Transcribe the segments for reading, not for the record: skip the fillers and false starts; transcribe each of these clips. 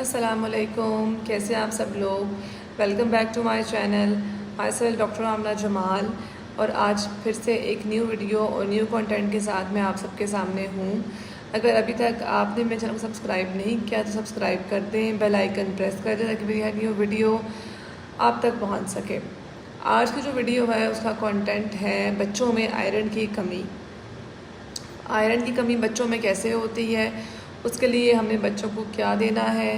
अस्सलामुअलैकुम, कैसे हैं आप सब लोग। Welcome back to my channel. Myself doctor Aamna Jamal. और आज फिर से एक न्यू वीडियो और न्यू कंटेंट के साथ मैं आप सबके सामने हूँ। अगर अभी तक आपने मेरे चैनल को सब्सक्राइब नहीं किया तो सब्सक्राइब कर दें, बेल आइकन प्रेस कर दें ताकि मेरी न्यू वीडियो आप तक पहुँच सके। आज की जो वीडियो है उसका कंटेंट है बच्चों में आयरन की कमी। आयरन की कमी बच्चों में कैसे होती है, उसके लिए हमें बच्चों को क्या देना है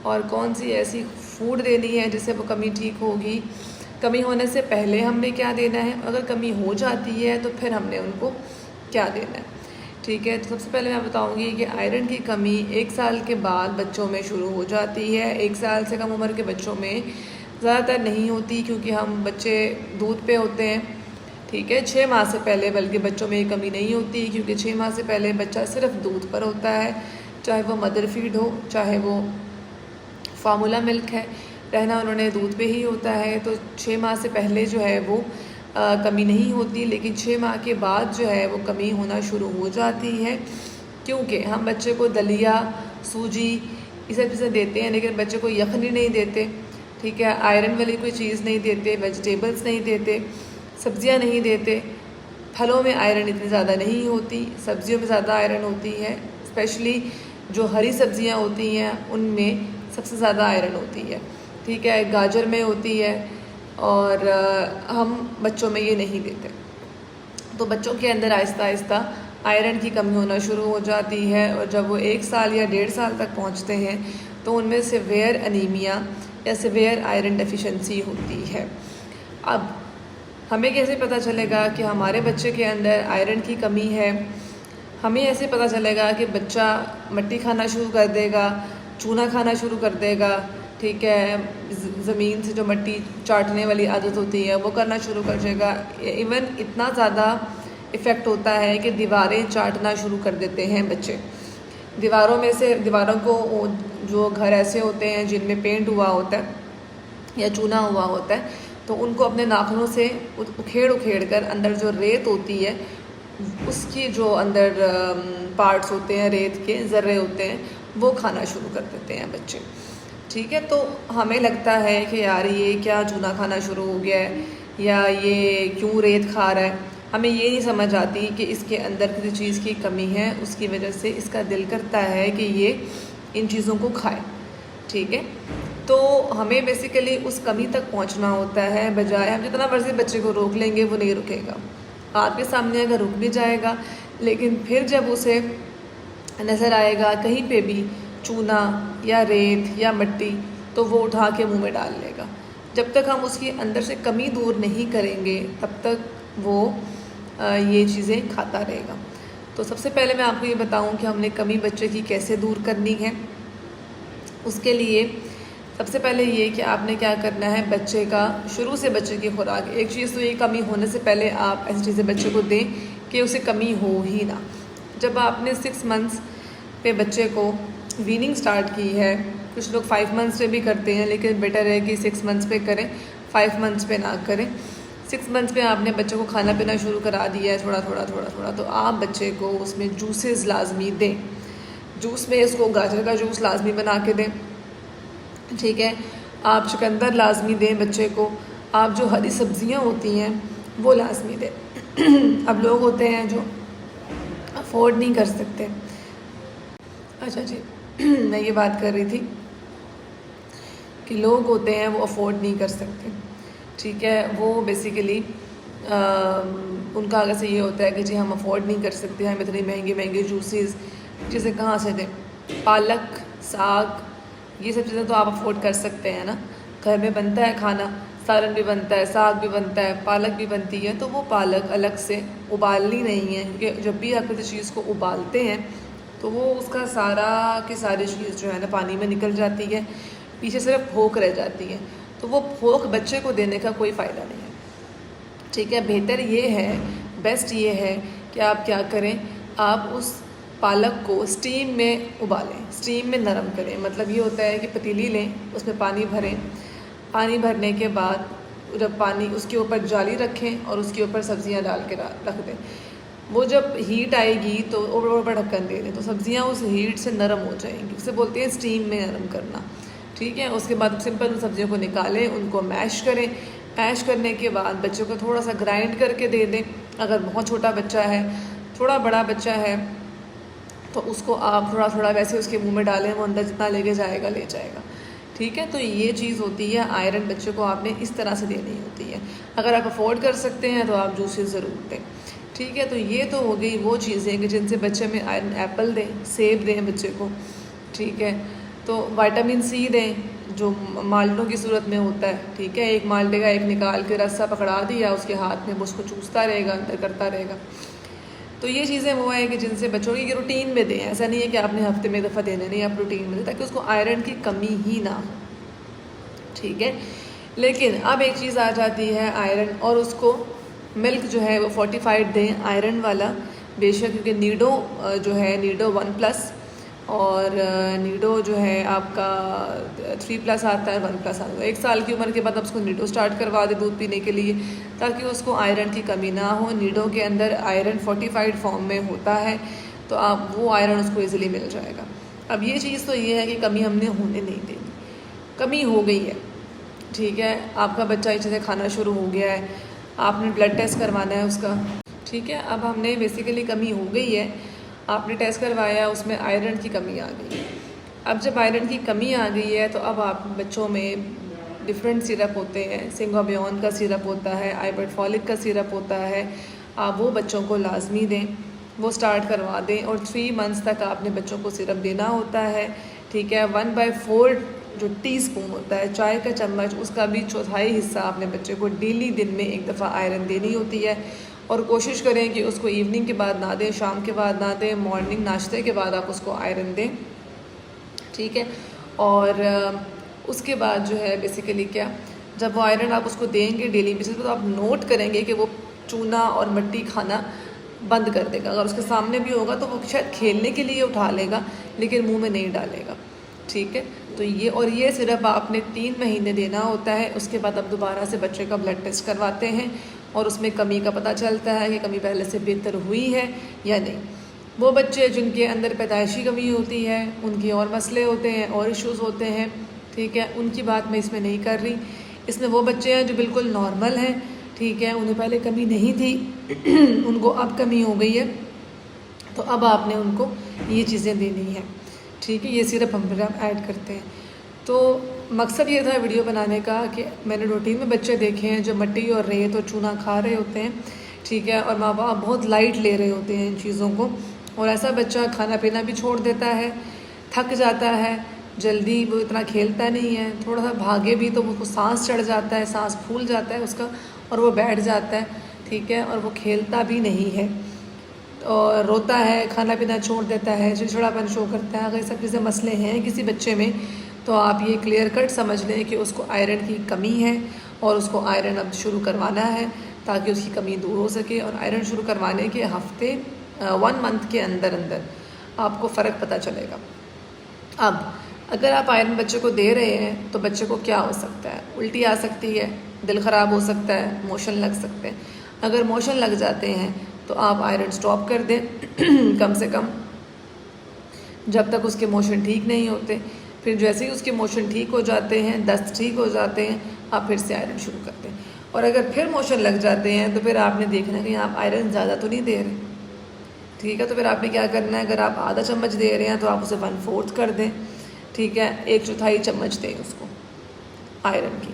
और कौन सी ऐसी फूड देनी है जिससे वो कमी ठीक होगी। कमी होने से पहले हमने क्या देना है, अगर कमी हो जाती है तो फिर हमने उनको क्या देना है। ठीक है, तो सबसे पहले मैं बताऊंगी कि आयरन की कमी 1 साल के बाद बच्चों में शुरू हो जाती है। 1 साल से कम उम्र के बच्चों में ज़्यादातर नहीं होती क्योंकि हम बच्चे दूध पे होते हैं। ठीक है, 6 माह से पहले बल्कि बच्चों में ये कमी नहीं होती क्योंकि 6 माह से पहले बच्चा सिर्फ दूध पर होता है, चाहे वो मदर फीड हो चाहे वो फार्मूला मिल्क है, रहना उन्होंने दूध पे ही होता है। तो 6 माह से पहले जो है वो कमी नहीं होती, लेकिन 6 माह के बाद जो है वो कमी होना शुरू हो जाती है क्योंकि हम बच्चे को दलिया, सूजी ये सब चीज़ें देते हैं लेकिन बच्चे को यखनी नहीं देते। ठीक है, आयरन वाली कोई चीज़ नहीं देते, वेजिटेबल्स नहीं देते, सब्जियां नहीं देते। फलों में आयरन इतनी ज़्यादा नहीं होती, सब्जियों में ज़्यादा आयरन होती है। स्पेशली जो हरी सब्जियां होती हैं उनमें सबसे ज़्यादा आयरन होती है। ठीक है, गाजर में होती है और हम बच्चों में ये नहीं देते। तो बच्चों के अंदर आहिस्ता आहिस्ता आयरन की कमी होना शुरू हो जाती है और जब वो 1 साल या 1.5 साल तक पहुँचते हैं तो उनमें सिवियर अनीमिया या सिवियर आयरन डेफिशिएंसी होती है। अब हमें कैसे पता चलेगा कि हमारे बच्चे के अंदर आयरन की कमी है? हमें ऐसे पता चलेगा कि बच्चा मिट्टी खाना शुरू कर देगा, चूना खाना शुरू कर देगा। ठीक है, ज़मीन से जो मिट्टी चाटने वाली आदत होती है वो करना शुरू कर देगा। इवन इतना ज़्यादा इफ़ेक्ट होता है कि दीवारें चाटना शुरू कर देते हैं बच्चे। दीवारों को जो घर ऐसे होते हैं जिनमें पेंट हुआ होता है या चूना हुआ होता है तो उनको अपने नाखूनों से उखेड़ कर अंदर जो रेत होती है उसकी जो अंदर पार्ट्स होते हैं, रेत के ज़र्रे होते हैं, वो खाना शुरू कर देते हैं बच्चे। ठीक है, तो हमें लगता है कि यार ये क्या चूना खाना शुरू हो गया है या ये क्यों रेत खा रहा है। हमें ये नहीं समझ आती कि इसके अंदर किसी चीज़ की कमी है, उसकी वजह से इसका दिल करता है कि ये इन चीज़ों को खाए। ठीक है, तो हमें बेसिकली उस कमी तक पहुंचना होता है। बजाय हम जितना मर्जी बच्चे को रोक लेंगे वो नहीं रुकेगा। आपके सामने अगर रुक भी जाएगा लेकिन फिर जब उसे नज़र आएगा कहीं पे भी चूना या रेत या मिट्टी तो वो उठा के मुंह में डाल लेगा। जब तक हम उसकी अंदर से कमी दूर नहीं करेंगे तब तक वो ये चीज़ें खाता रहेगा। तो सबसे पहले मैं आपको ये बताऊं कि हमने कमी बच्चे की कैसे दूर करनी है। उसके लिए सबसे पहले ये कि आपने क्या करना है, बच्चे का शुरू से बच्चे की खुराक, एक चीज़ तो ये कमी होने से पहले आप ऐसी चीज़ें बच्चे को दें कि उसे कमी हो ही ना। जब आपने 6 मंथ्स पे बच्चे को वीनिंग स्टार्ट की है, कुछ लोग 5 मंथ्स पे भी करते हैं लेकिन बेटर है कि 6 मंथ्स पे करें, 5 मंथ्स पे ना करें। 6 मंथ्स पे आपने बच्चे को खाना पीना शुरू करा दिया है थोड़ा थोड़ा, तो आप बच्चे को उसमें जूसेस लाजमी दें। जूस में इसको गाजर का जूस लाजमी बना के दें। ठीक है, आप चुकंदर लाजमी दें बच्चे को। आप जो हरी सब्जियां होती हैं वो लाजमी दें। अब लोग होते हैं जो अफोर्ड नहीं कर सकते। अच्छा जी, मैं ये बात कर रही थी कि लोग होते हैं वो अफोर्ड नहीं कर सकते। ठीक है, वो बेसिकली उनका अगर से ये होता है कि जी हम अफोर्ड नहीं कर सकते, हम इतनी महंगे जूसेस चीज़ें कहाँ से दें। पालक, साग, ये सब चीज़ें तो आप अफोर्ड कर सकते हैं ना। घर में बनता है खाना, सालन भी बनता है, साग भी बनता है, पालक भी बनती है। तो वो पालक अलग से उबालनी नहीं है क्योंकि जब भी आप किसी चीज़ को उबालते हैं तो वो उसका सारा की सारी चीज़ जो है ना पानी में निकल जाती है, पीछे सिर्फ फोक रह जाती है। तो वो फोक बच्चे को देने का कोई फ़ायदा नहीं है। ठीक है, बेहतर ये है, बेस्ट ये है कि आप क्या करें, आप उस पालक को स्टीम में उबालें, स्टीम में नरम करें। मतलब ये होता है कि पतीली लें, उसमें पानी भरें, पानी भरने के बाद जब पानी उसके ऊपर जाली रखें और उसके ऊपर सब्जियां डाल के रख दें। वो जब हीट आएगी तो ऊपर ढक्कन दे दें तो सब्जियां उस हीट से नरम हो जाएंगी, उसे बोलते हैं स्टीम में नरम करना। ठीक है, उसके बाद सिंपल उन सब्जियों को निकालें, उनको मैश करें। मैश करने के बाद बच्चों को थोड़ा सा ग्राइंड करके दे दें। अगर बहुत छोटा बच्चा है, थोड़ा बड़ा बच्चा है, तो उसको आप थोड़ा थोड़ा वैसे उसके मुंह में डालें, वो अंदर जितना लेके जाएगा ले जाएगा। ठीक है, तो ये चीज़ होती है आयरन बच्चे को आपने इस तरह से देनी होती है। अगर आप अफोर्ड कर सकते हैं तो आप जूसेस ज़रूर दें। ठीक है, तो ये तो हो गई वो चीज़ें कि जिनसे बच्चे में आयरन। एप्पल दें, सेब दें बच्चे को। ठीक है, तो विटामिन सी दें जो माल्टों की सूरत में होता है। ठीक है, एक माल्टे का एक निकाल के रस्सा पकड़ा दिया उसके हाथ में, वो उसको चूसता रहेगा, अंदर करता रहेगा। तो ये चीज़ें वो है कि जिनसे बच्चों की रूटीन में दें। ऐसा नहीं है कि आपने हफ्ते में दफ़ा देना, नहीं, आप रूटीन में दें ताकि उसको आयरन की कमी ही ना हो। ठीक है, लेकिन अब एक चीज़ आ जाती है आयरन, और उसको मिल्क जो है वो फोर्टिफाइड दें आयरन वाला बेशक, क्योंकि नीडो जो है नीडो 1+ और नीडो जो है आपका 3+ आता है, 1+ आता है। 1 साल की उम्र के बाद आप उसको नीडो स्टार्ट करवा दें दूध पीने के लिए, ताकि उसको आयरन की कमी ना हो। नीडो के अंदर आयरन फोर्टिफाइड फॉर्म में होता है, तो आप वो आयरन उसको ईज़िली मिल जाएगा। अब ये चीज़ तो ये है कि कमी हमने होने नहीं देनी, कमी हो गई है। ठीक है, आपका बच्चा अच्छे से खाना शुरू हो गया है, आपने ब्लड टेस्ट करवाना है उसका। ठीक है, अब हमने बेसिकली कमी हो गई है, आपने टेस्ट करवाया, उसमें आयरन की कमी आ गई है। अब जब आयरन की कमी आ गई है तो अब आप बच्चों में डिफरेंट सिरप होते हैं, सिंगोबियन का सिरप होता है, आइबर्टफॉलिक का सिरप होता है, आप वो बच्चों को लाजमी दें, वो स्टार्ट करवा दें। और 3 मंथ्स तक आपने बच्चों को सिरप देना होता है। ठीक है, 1/4 जो टीस्पून होता है चाय का चम्मच, उसका भी चौथाई हिस्सा आपने बच्चे को डेली दिन में एक दफ़ा आयरन देनी होती है। और कोशिश करें कि उसको इवनिंग के बाद ना दें, शाम के बाद ना दें, मॉर्निंग नाश्ते के बाद आप उसको आयरन दें। ठीक है, और उसके बाद जो है बेसिकली क्या, जब वो आयरन आप उसको देंगे डेली बेसिस पे, तो आप नोट करेंगे कि वो चूना और मिट्टी खाना बंद कर देगा। अगर उसके सामने भी होगा तो वो शायद खेलने के लिए उठा लेगा, लेकिन मुंह में नहीं डालेगा। ठीक है, तो ये, और ये सिर्फ आपने 3 महीने देना होता है। उसके बाद आप दोबारा से बच्चे का ब्लड टेस्ट करवाते हैं और उसमें कमी का पता चलता है कि कमी पहले से बेहतर हुई है या नहीं। वो बच्चे जिनके अंदर पैदाइशी कमी होती है, उनके और मसले होते हैं और इश्यूज़ होते हैं। ठीक है, उनकी बात मैं इसमें नहीं कर रही। इसमें वो बच्चे हैं जो बिल्कुल नॉर्मल हैं। ठीक है, उन्हें पहले कमी नहीं थी उनको अब कमी हो गई है, तो अब आपने उनको ये चीज़ें देनी है। ठीक है, ये सिर्फ हम फिर ऐड करते हैं। तो मकसद ये था वीडियो बनाने का कि मैंने रूटीन में बच्चे देखे हैं जो मिट्टी और रेत और चूना खा रहे होते हैं। ठीक है, और माँ बाप बहुत लाइट ले रहे होते हैं इन चीज़ों को, और ऐसा बच्चा खाना पीना भी छोड़ देता है, थक जाता है जल्दी, वो इतना खेलता नहीं है, थोड़ा सा भागे भी तो उसको सांस चढ़ जाता है, सांस फूल जाता है उसका और वो बैठ जाता है। ठीक है, और वो खेलता भी नहीं है और रोता है, खाना पीना छोड़ देता है, चिड़चिड़ापन शो करता है। अगर सब चीज़ें मसले हैं किसी बच्चे में, तो आप ये क्लियर कट समझ लें कि उसको आयरन की कमी है और उसको आयरन अब शुरू करवाना है ताकि उसकी कमी दूर हो सके। और आयरन शुरू करवाने के हफ्ते 1 मंथ के अंदर अंदर आपको फ़र्क पता चलेगा। अब अगर आप आयरन बच्चे को दे रहे हैं तो बच्चे को क्या हो सकता है, उल्टी आ सकती है, दिल ख़राब हो सकता है, मोशन लग सकते हैं। अगर मोशन लग जाते हैं तो आप आयरन स्टॉप कर दें कम से कम जब तक उसके मोशन ठीक नहीं होते। फिर जैसे ही उसके मोशन ठीक हो जाते हैं, दस्त ठीक हो जाते हैं, आप फिर से आयरन शुरू करते हैं। और अगर फिर मोशन लग जाते हैं तो फिर आपने देखना है कि आप आयरन ज़्यादा तो नहीं दे रहे। ठीक है, तो फिर आपने क्या करना है, अगर आप आधा चम्मच दे रहे हैं तो आप उसे 1/4 कर दें। ठीक है, 1/4 चम्मच दें उसको आयरन की।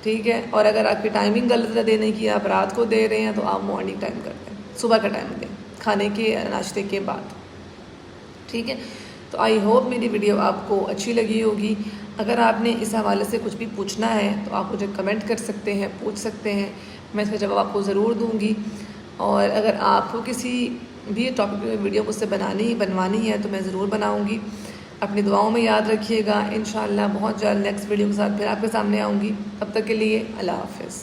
ठीक है, और अगर आपकी टाइमिंग गलत है देने की, आप रात को दे रहे हैं तो आप मॉर्निंग टाइम कर दें, सुबह का टाइम दें, खाने के नाश्ते के बाद। ठीक है, तो आई होप मेरी वीडियो आपको अच्छी लगी होगी। अगर आपने इस हवाले से कुछ भी पूछना है तो आप मुझे कमेंट कर सकते हैं, पूछ सकते हैं, मैं इसका जवाब आपको ज़रूर दूँगी। और अगर आपको किसी भी टॉपिक पे वीडियो मुझसे बनवानी है तो मैं ज़रूर बनाऊँगी। अपनी दुआओं में याद रखिएगा। इंशाअल्लाह बहुत जल्द नेक्स्ट वीडियो के साथ फिर आपके सामने आऊँगी। तब तक के लिए अल्लाह हाफ़िज़।